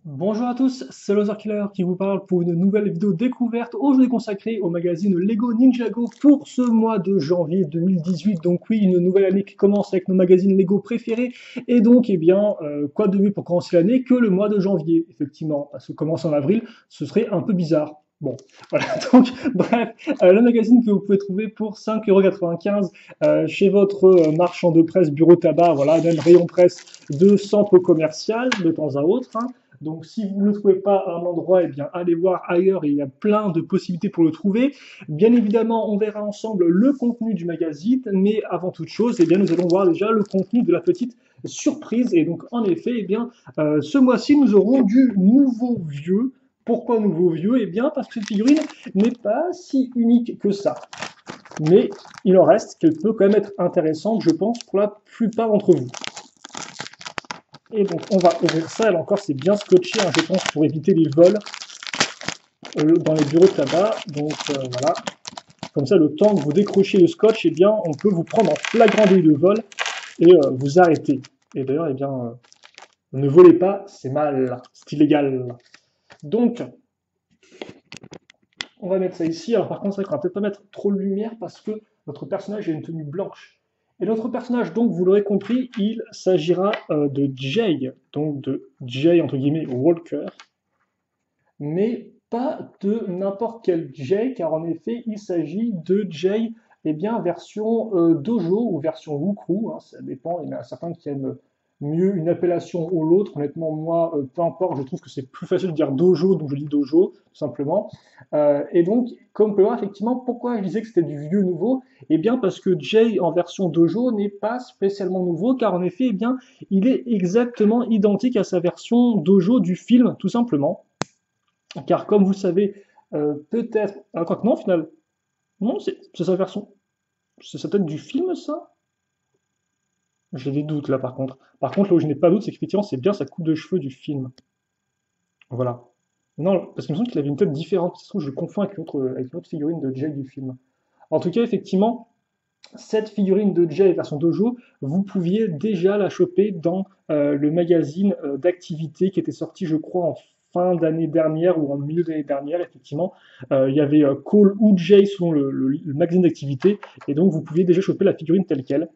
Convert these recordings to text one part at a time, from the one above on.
Bonjour à tous, c'est Loser Killer qui vous parle pour une nouvelle vidéo découverte aujourd'hui consacrée au magazine Lego Ninjago pour ce mois de janvier 2018. Donc oui, une nouvelle année qui commence avec nos magazines Lego préférés. Et donc, quoi de mieux pour commencer l'année que le mois de janvier, effectivement, parce que commencer en avril, ce serait un peu bizarre. Bon, voilà, donc bref, le magazine que vous pouvez trouver pour 5,95 € chez votre marchand de presse, bureau tabac, voilà, même rayon presse de centre commercial de temps à autre, hein. Donc, si vous ne le trouvez pas à un endroit, eh bien, allez voir ailleurs, il y a plein de possibilités pour le trouver. Bien évidemment, on verra ensemble le contenu du magazine, mais avant toute chose, eh bien, nous allons voir déjà le contenu de la petite surprise. Et donc, en effet, ce mois-ci, nous aurons du nouveau vieux. Pourquoi nouveau vieux? Eh bien, parce que cette figurine n'est pas si unique que ça. Mais il en reste qu'elle peut quand même être intéressante, je pense, pour la plupart d'entre vous. Et donc, on va ouvrir ça. Là encore, c'est bien scotché, hein, je pense, pour éviter les vols dans les bureaux de tabac. Donc, voilà. Comme ça, le temps que vous décrochez le scotch, eh bien, on peut vous prendre en flagrant délit de vol et vous arrêter. Et d'ailleurs, ne volez pas, c'est mal, c'est illégal. Donc, on va mettre ça ici. Alors, par contre, c'est vrai qu'on va peut-être pas mettre trop de lumière parce que notre personnage a une tenue blanche. Et notre personnage, donc, vous l'aurez compris, il s'agira de Jay, donc de Jay, entre guillemets, Walker, mais pas de n'importe quel Jay, car en effet, il s'agit de Jay, eh bien, version Dojo ou version Wukru, hein, ça dépend, il y en a certains qui aiment mieux une appellation ou l'autre. Honnêtement, moi, peu importe, je trouve que c'est plus facile de dire Dojo, donc je dis Dojo, tout simplement. Et donc, comme on peut voir, effectivement, pourquoi je disais que c'était du vieux nouveau? Eh bien, parce que Jay en version Dojo n'est pas spécialement nouveau, car en effet, eh bien, il est exactement identique à sa version Dojo du film, tout simplement. Car comme vous le savez, peut-être... Ah, quoi que non, au final. Non, c'est sa version. C'est sa tête du film, ça? J'ai des doutes, là, par contre. Par contre, là où je n'ai pas de doute, c'est qu'effectivement, c'est bien sa coupe de cheveux du film. Voilà. Non, parce qu'il me semble qu'il avait une tête différente. Ça se trouve, je le confonds avec une autre figurine de Jay du film. En tout cas, effectivement, cette figurine de Jay version Dojo, vous pouviez déjà la choper dans le magazine d'activité qui était sorti, je crois, en fin d'année dernière ou en milieu d'année dernière, effectivement. Il y avait Call ou Jay selon le magazine d'activité, et donc vous pouviez déjà choper la figurine telle qu'elle.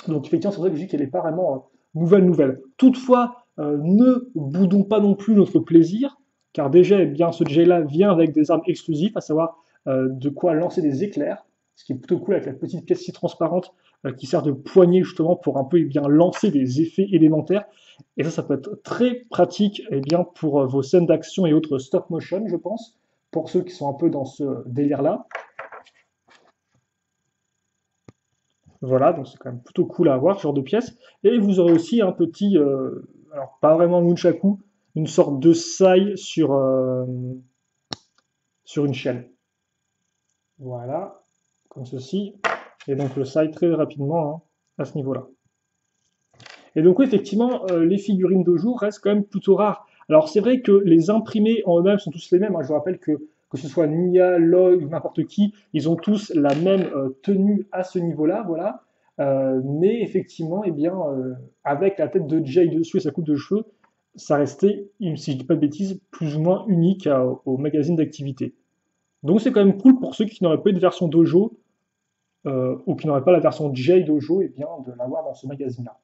Donc effectivement, c'est pour ça que je dis qu'elle n'est pas vraiment nouvelle. Toutefois, ne boudons pas non plus notre plaisir, car déjà, eh bien, ce Jay-là vient avec des armes exclusives, à savoir de quoi lancer des éclairs, ce qui est plutôt cool avec la petite pièce si transparente qui sert de poignée justement pour un peu bien lancer des effets élémentaires. Et ça peut être très pratique bien, pour vos scènes d'action et autres stop motion, je pense, pour ceux qui sont un peu dans ce délire-là. Voilà, donc c'est quand même plutôt cool à avoir, ce genre de pièce. Et vous aurez aussi un petit, alors pas vraiment nunchaku, une sorte de sai sur une chaîne. Voilà, comme ceci. Et donc le sai très rapidement hein, à ce niveau-là. Et donc oui, effectivement, les figurines de jour restent quand même plutôt rares. Alors c'est vrai que les imprimés en eux-mêmes sont tous les mêmes, hein. Je vous rappelle que ce soit Nia, Log, n'importe qui, ils ont tous la même tenue à ce niveau-là, voilà. Mais effectivement, avec la tête de Jay dessus et sa coupe de cheveux, ça restait, si je dis pas de bêtises, plus ou moins unique au magazine d'activité. Donc c'est quand même cool pour ceux qui n'auraient pas eu de version Dojo ou qui n'auraient pas la version Jay Dojo, et bien de l'avoir dans ce magazine-là.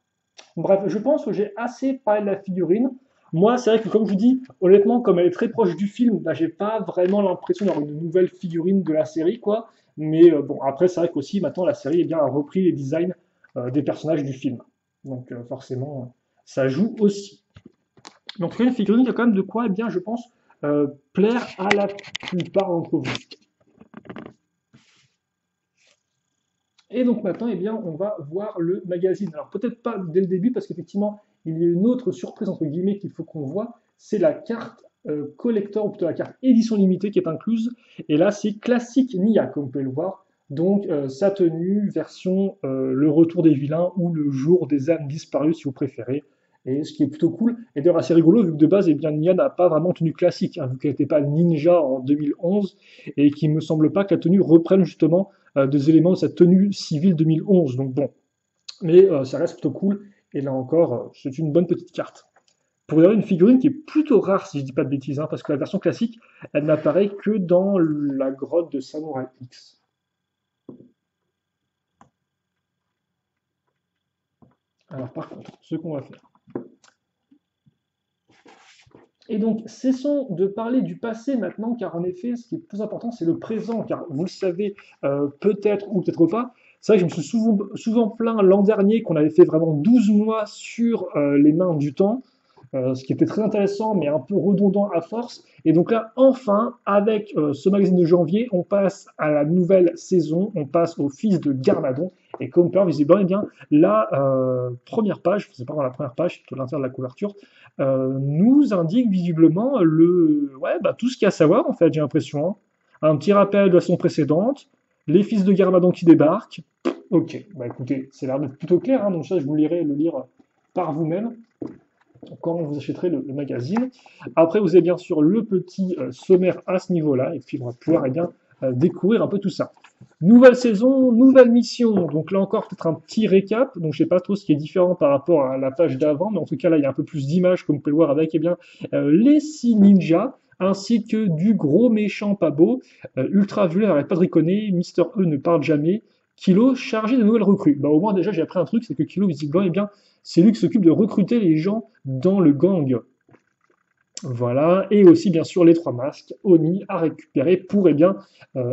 Bref, je pense que j'ai assez parlé de la figurine. Moi, c'est vrai que comme je vous dis, honnêtement, comme elle est très proche du film, bah, j'ai pas vraiment l'impression d'avoir une nouvelle figurine de la série, quoi. Mais bon, après, c'est vrai qu'aussi, maintenant, la série a repris les designs des personnages du film. Donc forcément, ça joue aussi. Donc une figurine qui a quand même de quoi, je pense, plaire à la plupart d'entre vous. Et donc maintenant, on va voir le magazine. Alors peut-être pas dès le début, parce qu'effectivement, il y a une autre surprise, entre guillemets, qu'il faut qu'on voit, c'est la carte collector, ou plutôt la carte édition limitée qui est incluse. Et là, c'est classique Nia, comme vous pouvez le voir. Donc sa tenue, version le retour des vilains ou le jour des âmes disparues, si vous préférez. Et ce qui est plutôt cool, et d'ailleurs assez rigolo, vu que de base, Nia n'a pas vraiment tenue classique, hein, vu qu'elle n'était pas ninja en 2011, et qu'il ne me semble pas que la tenue reprenne justement des éléments de sa tenue civile 2011. Donc bon, mais ça reste plutôt cool. Et là encore, c'est une bonne petite carte. pour avoir une figurine qui est plutôt rare, si je dis pas de bêtises, hein, parce que la version classique, elle n'apparaît que dans la grotte de Samurai X. Alors par contre, ce qu'on va faire. Et donc, cessons de parler du passé maintenant, car en effet, ce qui est plus important, c'est le présent, car vous le savez, peut-être ou peut-être pas, c'est vrai que je me suis souvent plaint l'an dernier qu'on avait fait vraiment 12 mois sur les mains du temps, ce qui était très intéressant, mais un peu redondant à force. Et donc là, enfin, avec ce magazine de janvier, on passe à la nouvelle saison, on passe au fils de Garmadon. Et comme peur, visiblement, eh bien, la première page, c'est pas vraiment la première page, c'est plutôt l'intérieur de la couverture, nous indique visiblement ouais, bah, tout ce qu'il y a à savoir, en fait, j'ai l'impression. Hein. Un petit rappel de la saison précédente, les fils de Garmadon qui débarquent. Ok, bah écoutez, c'est l'air d'être plutôt clair, hein, donc ça, je vous lirai le lire par vous-même quand vous achèterez le magazine. Après, vous avez bien sûr le petit sommaire à ce niveau-là, et puis on va pouvoir bien, découvrir un peu tout ça. Nouvelle saison, nouvelle mission. Donc là encore, peut-être un petit récap. Donc je sais pas trop ce qui est différent par rapport à la page d'avant, mais en tout cas là, il y a un peu plus d'images, comme vous pouvez le voir avec bien, les 6 ninjas, ainsi que du gros méchant pas beau. Ultra violent, n'arrête pas de riconner, Mister E ne parle jamais. Kilo chargé de nouvelles recrues. Bah, au moins déjà j'ai appris un truc, c'est que Kilo visiblement, eh bien, c'est lui qui s'occupe de recruter les gens dans le gang. Voilà, et aussi bien sûr les 3 masques, Oni à récupérer pour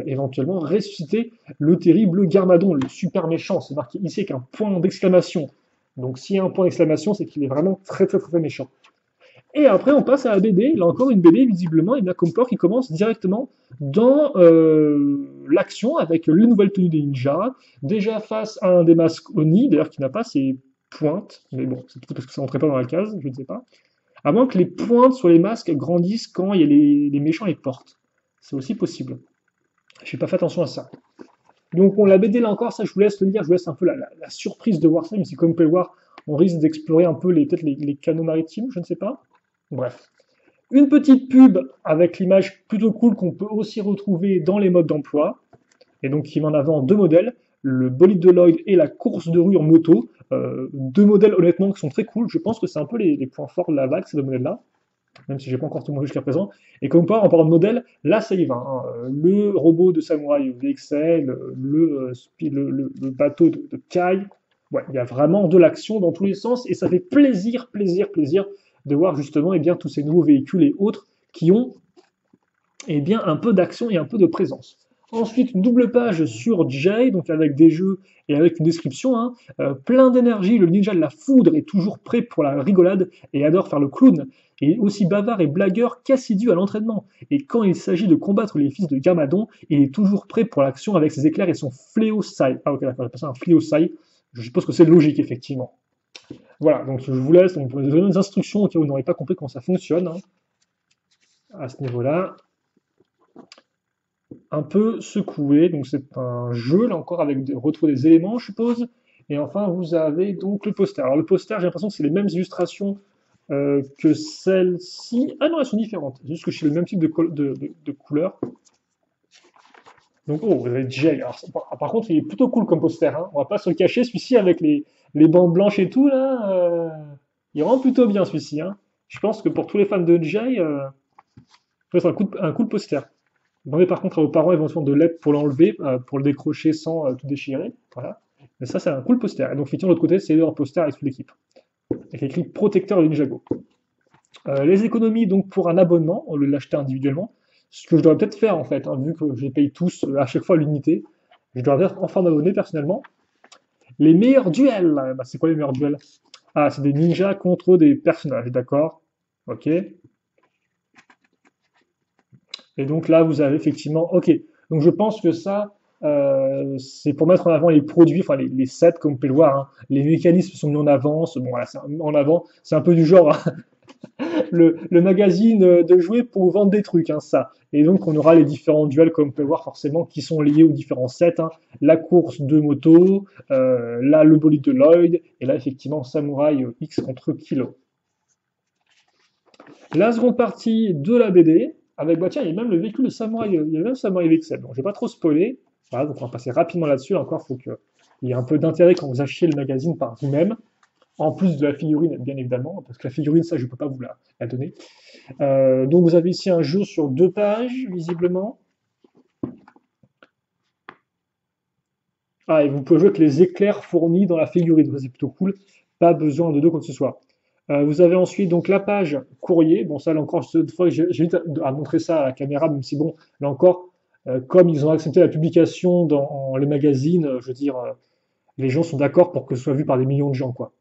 éventuellement ressusciter le terrible Garmadon, le super méchant. C'est marqué ici avec un point d'exclamation. Donc s'il y a un point d'exclamation, c'est qu'il est vraiment très très très méchant. Et après on passe à la BD, là encore une BD visiblement, et bien comme peur qui commence directement dans l'action avec les nouvelles tenues des ninjas, déjà face à un des masques Oni, d'ailleurs qui n'a pas ses pointes, mais bon, c'est peut-être parce que ça rentrait pas dans la case, je ne sais pas. À moins que les pointes sur les masques grandissent quand il y a les méchants les portent. C'est aussi possible. Je n'ai pas fait attention à ça. Donc on l'a BD là encore, ça je vous laisse le lire, je vous laisse un peu la surprise de voir ça, mais c'est comme vous pouvez le voir, on risque d'explorer un peu peut-être les canaux maritimes, je ne sais pas. Bref. Une petite pub avec l'image plutôt cool qu'on peut aussi retrouver dans les modes d'emploi et donc qui met en avant 2 modèles, le bolide de Lloyd et la course de rue en moto. 2 modèles honnêtement qui sont très cool. Je pense que c'est un peu les points forts de la vague, ces 2 modèles-là, même si j'ai pas encore tout montré jusqu'à présent. Et comme quoi, en parlant de modèle, là ça y va. Hein. Le robot de Samouraï VXL, le bateau de Kai. Ouais, il y a vraiment de l'action dans tous les sens et ça fait plaisir, plaisir, plaisir de voir justement tous ces nouveaux véhicules et autres qui ont un peu d'action et un peu de présence. Ensuite, une double page sur Jay, donc avec des jeux et avec une description. Hein. Plein d'énergie, le ninja de la foudre est toujours prêt pour la rigolade et adore faire le clown. Et aussi bavard et blagueur qu'assidu à l'entraînement. Et quand il s'agit de combattre les fils de Gamadon, il est toujours prêt pour l'action avec ses éclairs et son fléau sai. Ah ok, d'accord, j'ai passé un fléau sai. Je suppose que c'est logique, effectivement. Voilà, donc je vous laisse donc, pour vous donner des instructions au cas où vous n'aurez pas compris comment ça fonctionne. Hein, à ce niveau-là. Un peu secoué. Donc c'est un jeu, là encore, avec retrouver des éléments, je suppose. Et enfin, vous avez donc le poster. Alors le poster, j'ai l'impression que c'est les mêmes illustrations que celles-ci. Ah non, elles sont différentes. C'est juste que c'est le même type de couleur. Donc, oh, vous avez Jay. Alors, par contre, il est plutôt cool comme poster. Hein. On va pas se le cacher. Celui-ci, avec les bandes blanches et tout, là, il rend plutôt bien, celui-ci. Hein. Je pense que pour tous les fans de Jay, c'est un cool poster. Demandez par contre à vos parents éventuellement de l'aide pour l'enlever, pour le décrocher sans tout déchirer. Voilà. Mais ça, c'est un cool poster. Et donc, effectivement, de l'autre côté, c'est leur poster avec toute l'équipe. Avec écrit protecteur de Ninjago. Les économies, donc, pour un abonnement, au lieu de l'acheter individuellement. Ce que je devrais peut-être faire, en fait, hein, vu que je les paye tous à chaque fois à l'unité. Je dois faire enfin m'abonner personnellement. Les meilleurs duels. Bah, c'est quoi les meilleurs duels? Ah, c'est des ninjas contre des personnages, d'accord. Ok. Et donc là, vous avez effectivement, ok. Donc je pense que ça, c'est pour mettre en avant les produits, enfin les sets, comme vous pouvez le voir. Hein. Les mécanismes sont mis en avance. Bon, voilà, en avant, c'est un peu du genre hein, le magazine de jouets pour vendre des trucs, hein, ça. Et donc on aura les différents duels, comme vous pouvez le voir forcément, qui sont liés aux différents sets. Hein. La course de moto, là le bolide de Lloyd, et là effectivement Samouraï X contre Kilo. La seconde partie de la BD, avec, bah tiens, il y a même le véhicule de Samouraï, il y a même Samouraï VXL. Bon, je vais pas trop spoiler, voilà, donc on va passer rapidement là-dessus. Encore, il faut qu'il y ait un peu d'intérêt quand vous achetez le magazine par vous-même. En plus de la figurine, bien évidemment, parce que la figurine, ça, je ne peux pas vous la donner. Donc vous avez ici un jeu sur 2 pages, visiblement. Ah, et vous pouvez jouer avec les éclairs fournis dans la figurine, ça c'est plutôt cool. Pas besoin de deux quoi que ce soit. Vous avez ensuite donc la page courrier. Bon, ça là encore, cette fois, j'évite à montrer ça à la caméra, même si bon, là encore, comme ils ont accepté la publication dans les magazines, je veux dire, les gens sont d'accord pour que ce soit vu par des millions de gens, quoi.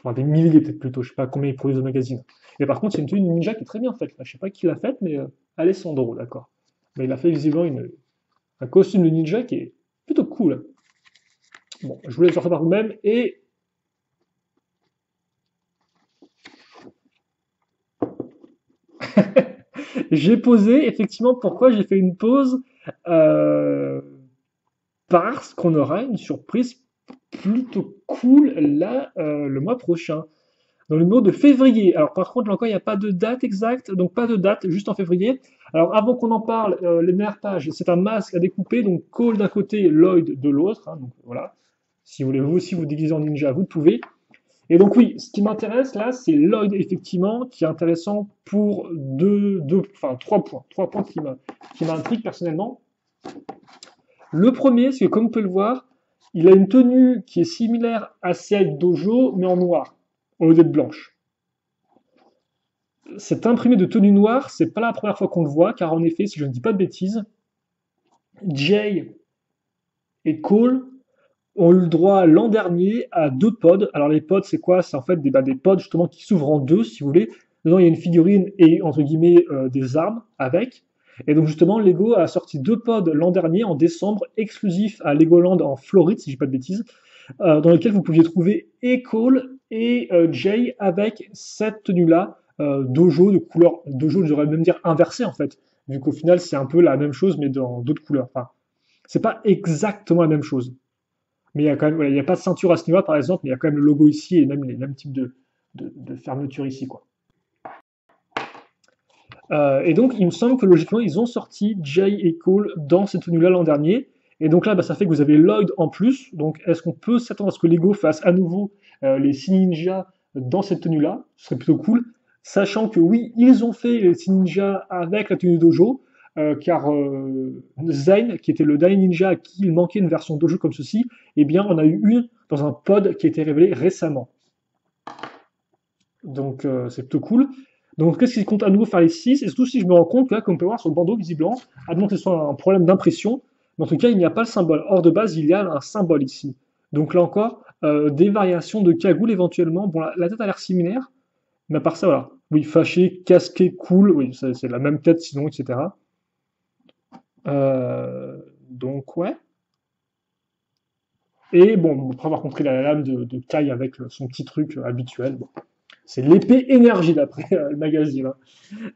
Enfin, des milliers peut-être plutôt, je sais pas combien ils produisent de magazines. Et par contre, c'est une tenue ninja qui est très bien faite. Là. Je sais pas qui l'a faite, mais Alessandro, d'accord. Mais il a fait visiblement un costume de ninja qui est plutôt cool. Bon, je vous laisse sortir par vous-même et j'ai posé, effectivement, pourquoi j'ai fait une pause euh, parce qu'on aura une surprise plutôt cool là le mois prochain, dans le mois de février. Alors par contre, là encore, il n'y a pas de date exacte, donc pas de date, juste en février. Alors avant qu'on en parle, les dernières pages, c'est un masque à découper, donc Cole d'un côté, Lloyd de l'autre. Hein, donc voilà. Si vous voulez vous aussi vous déguiser en ninja, vous pouvez. Et donc oui, ce qui m'intéresse là, c'est Lloyd effectivement, qui est intéressant pour enfin 3 points, 3 points qui m'intriguent personnellement. Le premier, c'est que comme vous pouvez le voir, il a une tenue qui est similaire à celle Dojo, mais en noir, au lieu d'être blanche. Cet imprimé de tenue noire, c'est pas la première fois qu'on le voit, car en effet, si je ne dis pas de bêtises, Jay et Cole ont eu le droit l'an dernier à 2 pods. Alors les pods, c'est quoi? C'est en fait des pods justement qui s'ouvrent en deux, si vous voulez. Dedans, il y a une figurine et entre guillemets des armes avec. Et donc justement, Lego a sorti 2 pods l'an dernier en décembre, exclusifs à Legoland en Floride, si je dis pas de bêtises, dans lesquels vous pouviez trouver et Cole et Jay avec cette tenue-là, dojo de couleur, dojo, j'aurais même dire inversé en fait, vu qu'au final c'est un peu la même chose mais dans d'autres couleurs. Enfin, c'est pas exactement la même chose. Mais il y a quand même, voilà, il n'y a pas de ceinture à ce niveau-là, par exemple, mais il y a quand même le logo ici et même les mêmes types de fermeture ici, quoi. Et donc, il me semble que logiquement, ils ont sorti Jay et Cole dans cette tenue-là l'an dernier. Et donc là, bah, ça fait que vous avez Lloyd en plus. Donc, est-ce qu'on peut s'attendre à ce que Lego fasse à nouveau les 6 ninjas dans cette tenue-là? Ce serait plutôt cool. Sachant que oui, ils ont fait les 6 ninjas avec la tenue dojo, car Zayn, qui était le dernier ninja à qui il manquait une version dojo comme ceci, eh bien, on a eu une dans un pod qui a été révélé récemment. Donc c'est plutôt cool. Donc qu'est-ce qui compte à nouveau faire les 6? Et surtout si je me rends compte que là, comme on peut voir sur le bandeau visiblement, admettons que ce soit un problème d'impression, mais en tout cas il n'y a pas le symbole. Or de base, il y a un symbole ici. Donc là encore, des variations de cagoule éventuellement. Bon, la tête a l'air similaire, mais à part ça, voilà. Oui, fâché, casqué, cool, oui, c'est la même tête sinon, etc. Donc ouais. Et bon, après avoir compris la lame de Kai avec son petit truc habituel, bon. C'est l'épée énergie d'après le magazine.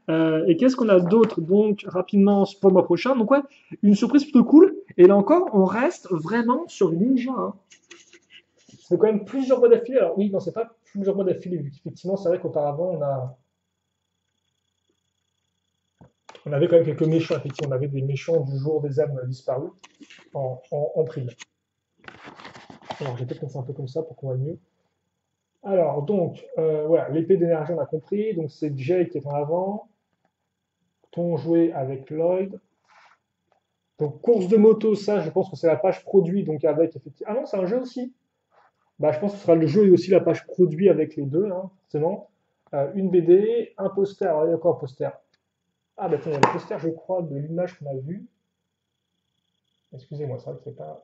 Hein. Et qu'est-ce qu'on a d'autre donc rapidement pour le mois prochain? Donc ouais, une surprise plutôt cool. Et là encore, on reste vraiment sur Ninja. Hein. C'est quand même plusieurs mois d'affilée. Alors oui, non, c'est pas plusieurs mois d'affilée. Effectivement, c'est vrai qu'auparavant, on avait quand même quelques méchants. Effectivement, on avait des méchants du jour des âmes disparues en prime. Alors j'ai peut-être fait un peu comme ça pour qu'on voit mieux. Alors donc, voilà, l'épée d'énergie, on a compris. Donc c'est Jay qui est en avant. Ton jouet avec Lloyd. Donc, course de moto, ça, je pense que c'est la page produit, donc avec effectivement. Ah non, c'est un jeu aussi. Bah, je pense que ce sera le jeu et aussi la page produit avec les deux, hein, forcément. Une BD, un poster. Alors, il y a encore un poster. Ah, bah, attends, il y a le poster, je crois, de l'image qu'on a vue. Excusez-moi, c'est vrai que c'est pas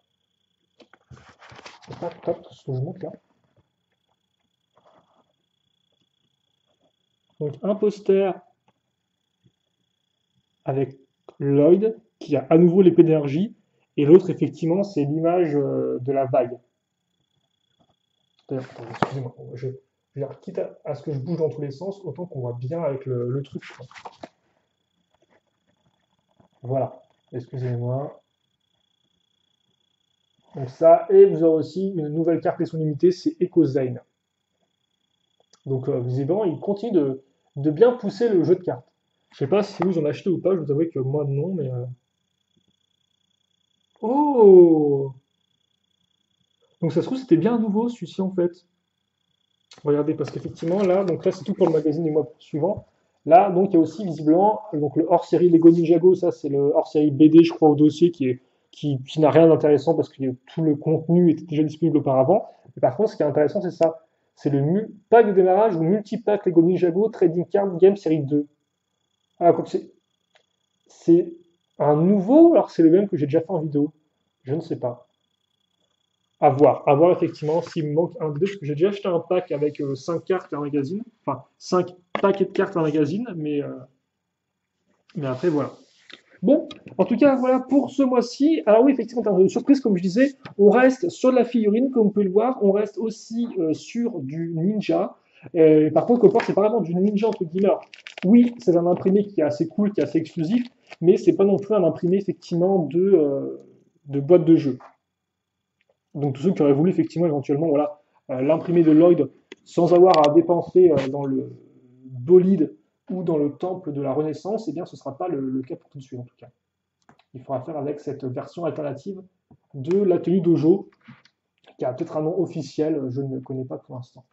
top ce que je montre là. Donc, un poster avec Lloyd, qui a à nouveau l'épée d'énergie, et l'autre, effectivement, c'est l'image de la vague. D'ailleurs, attends, excusez-moi, je veux dire, quitte à ce que je bouge dans tous les sens, autant qu'on voit bien avec le truc. Voilà, excusez-moi. Donc ça, et vous aurez aussi une nouvelle carte leçon limitée, c'est EcoZine. Donc visiblement, il continue de bien pousser le jeu de cartes. Je sais pas si vous en achetez ou pas, je vous avoue que moi non, mais... Oh! Donc ça se trouve, c'était bien nouveau celui-ci en fait. Regardez, parce qu'effectivement, là, donc là, c'est tout pour le magazine du mois suivant. Là, donc, il y a aussi visiblement donc, le hors-série Lego Ninjago, ça, c'est le hors-série BD, je crois, au dossier, qui n'a rien d'intéressant parce que tout le contenu était déjà disponible auparavant. Mais par contre, ce qui est intéressant, c'est ça. C'est le pack de démarrage ou multipack Lego Ninjago Trading Card Game Série 2. Ah, donc c'est un nouveau, alors c'est le même que j'ai déjà fait en vidéo. Je ne sais pas. À voir effectivement s'il me manque un des deux, parce que j'ai déjà acheté un pack avec 5 cartes et un magazine, enfin 5 paquets de cartes et un magazine, mais après voilà. Bon, en tout cas, voilà pour ce mois-ci. Alors oui, effectivement, en termes de surprise, comme je disais, on reste sur de la figurine, comme vous pouvez le voir, on reste aussi sur du ninja. Par contre, Copper, c'est pas vraiment du ninja entre guillemets. Alors, oui, c'est un imprimé qui est assez cool, qui est assez exclusif, mais c'est pas non plus un imprimé effectivement de boîte de jeu. Donc tous ceux qui auraient voulu effectivement éventuellement voilà, l'imprimer de Lloyd sans avoir à dépenser dans le bolide ou dans le temple de la Renaissance, eh bien ce ne sera pas le cas pour tout de suite en tout cas. Il faudra faire avec cette version alternative de la tenue Dojo, qui a peut-être un nom officiel, je ne le connais pas pour l'instant.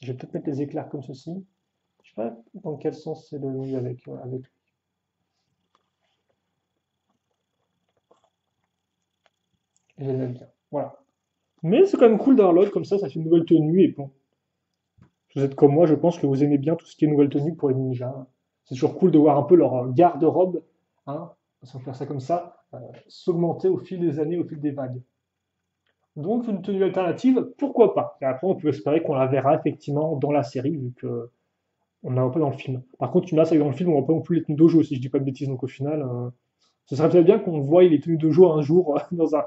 Je vais peut-être mettre les éclairs comme ceci. Je ne sais pas dans quel sens c'est le oui avec lui. Je l'aime bien. Voilà. Mais c'est quand même cool d'avoir l'autre, comme ça fait une nouvelle tenue. Et bon, si vous êtes comme moi, je pense que vous aimez bien tout ce qui est nouvelle tenue pour les ninjas. C'est toujours cool de voir un peu leur garde-robe, hein, si on peut faire ça comme ça, s'augmenter au fil des années, au fil des vagues. Donc une tenue alternative, pourquoi pas? Et après, on peut espérer qu'on la verra effectivement dans la série, vu que on ne la voit pas dans le film. Par contre, tu m'as ça dans le film, on voit pas non plus les tenues dojo, si je dis pas de bêtises. Donc au final, ce serait peut-être bien qu'on voie les tenues dojo un jour dans un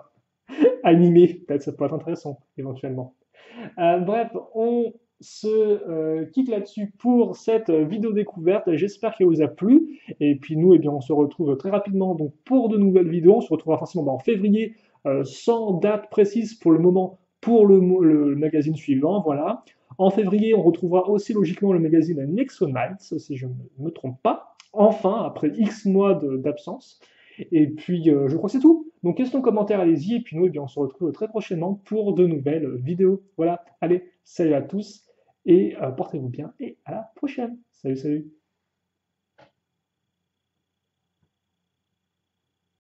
animé. Peut-être ça peut être intéressant, éventuellement. Bref, on se quitte là-dessus pour cette vidéo découverte. J'espère qu'elle vous a plu. Et puis nous, eh bien, on se retrouve très rapidement donc, pour de nouvelles vidéos. On se retrouvera forcément en février, sans date précise pour le moment, pour le magazine suivant. Voilà. En février, on retrouvera aussi logiquement le magazine Nexo Nights, si je ne me trompe pas. Enfin, après X mois d'absence. Et puis, je crois que c'est tout. Donc, question, commentaire, allez-y. Et puis nous, eh bien, on se retrouve très prochainement pour de nouvelles vidéos. Voilà, allez, salut à tous et portez-vous bien et à la prochaine. Salut, salut.